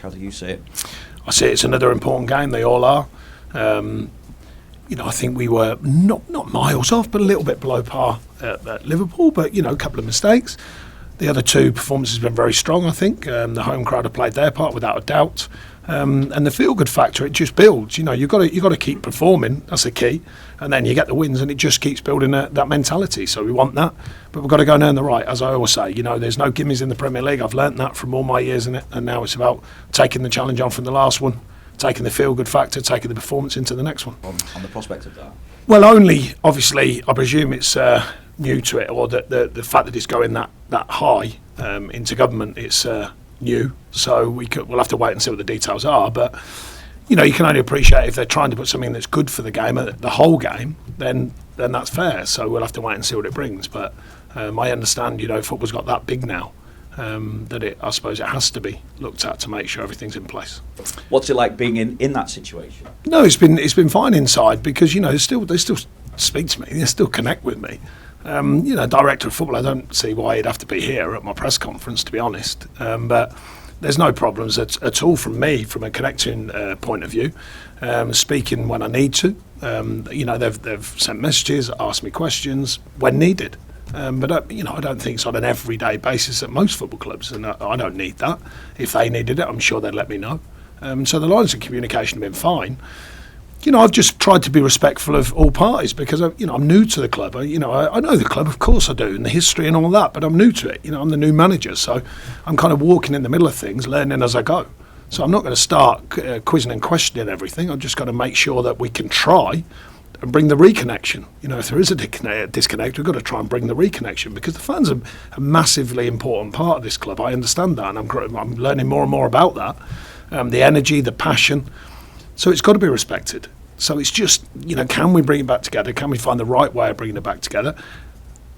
How do you see it? I see it's another important game. They all are. I think we were not miles off, but a little bit below par at Liverpool. But a couple of mistakes. The other two performances have been very strong. I think the home crowd have played their part without a doubt. And the feel-good factor, it just builds. You've got to keep performing. That's the key. And then you get the wins, and it just keeps building that mentality. So we want that, but we've got to go and earn the right. As I always say, there's no gimmies in the Premier League. I've learnt that from all my years in it, and now it's about taking the challenge on from the last one, taking the feel-good factor, taking the performance into the next one. On the prospect of that? Well, only obviously, I presume it's new to it, or that the fact that it's going that high into government, it's new. So we'll have to wait and see what the details are. But you can only appreciate if they're trying to put something that's good for the game, the whole game, then that's fair. So we'll have to wait and see what it brings. But I understand, football's got that big now that I suppose it has to be looked at to make sure everything's in place. What's it like being in that situation? No, it's been fine inside because they still speak to me, they still connect with me. Director of football, I don't see why he'd have to be here at my press conference, to be honest. But there's no problems at all from me, from a connecting point of view. Speaking when I need to. They've sent messages, asked me questions when needed. But I don't think it's on an everyday basis at most football clubs, and I don't need that. If they needed it, I'm sure they'd let me know. So the lines of communication have been fine. I've just tried to be respectful of all parties because I'm new to the club. I know the club, of course I do, and the history and all that, but I'm new to it. I'm the new manager, so I'm kind of walking in the middle of things, learning as I go. So I'm not going to start quizzing and questioning everything. I've just got to make sure that we can try and bring the reconnection. If there is a disconnect, we've got to try and bring the reconnection because the fans are a massively important part of this club. I understand that, and I'm learning more and more about that. The energy, the passion. So it's got to be respected. So it's just, can we bring it back together? Can we find the right way of bringing it back together?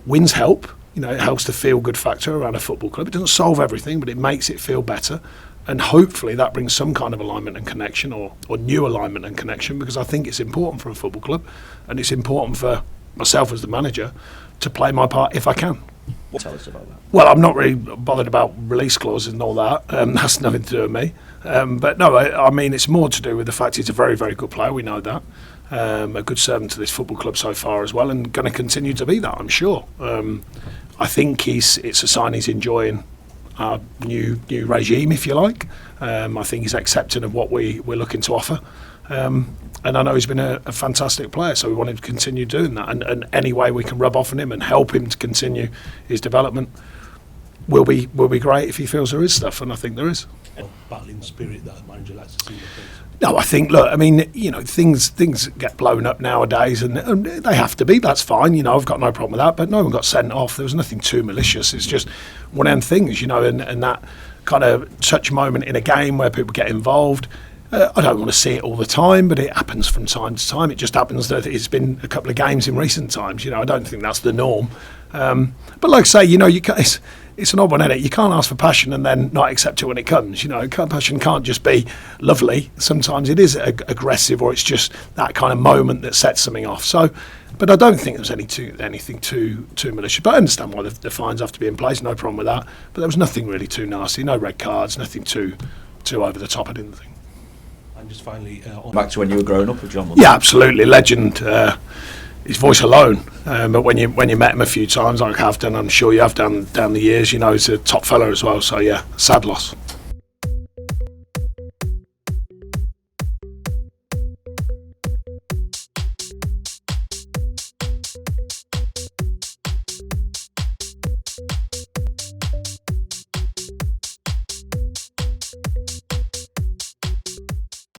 Wins help. It helps the feel-good factor around a football club. It doesn't solve everything, but it makes it feel better. And hopefully that brings some kind of alignment and connection or new alignment and connection, because I think it's important for a football club and it's important for myself as the manager to play my part if I can. Tell us about that. Well, I'm not really bothered about release clauses and all that. That's nothing to do with me. But no, I mean, it's more to do with the fact he's a very, very good player. We know that. A good servant to this football club so far as well, and going to continue to be that, I'm sure. I think it's a sign he's enjoying our new regime, if you like. I think he's accepting of what we're looking to offer. And I know he's been a fantastic player, so we want him to continue doing that. And any way we can rub off on him and help him to continue his development will be great if he feels there is stuff, and I think there is. Battling spirit that a manager likes to see in the place. No, I think, look, I mean, things get blown up nowadays, and they have to be. That's fine, I've got no problem with that. But no one got sent off. There was nothing too malicious. It's just one of them things, and that kind of touch moment in a game where people get involved. I don't want to see it all the time, but it happens from time to time. It just happens that it's been a couple of games in recent times. I don't think that's the norm. But like I say, you can't, it's an odd one, isn't it? You can't ask for passion and then not accept it when it comes. Passion can't just be lovely. Sometimes it is aggressive, or it's just that kind of moment that sets something off. So, but I don't think there was anything too malicious. But I understand why the fines have to be in place. No problem with that. But there was nothing really too nasty. No red cards. Nothing too over the top. I didn't think. And just finally, back to when you were growing up with John. Yeah, absolutely, legend. His voice alone, but when you met him a few times, like I have done, I'm sure you have done down the years, he's a top fella as well. So yeah, sad loss.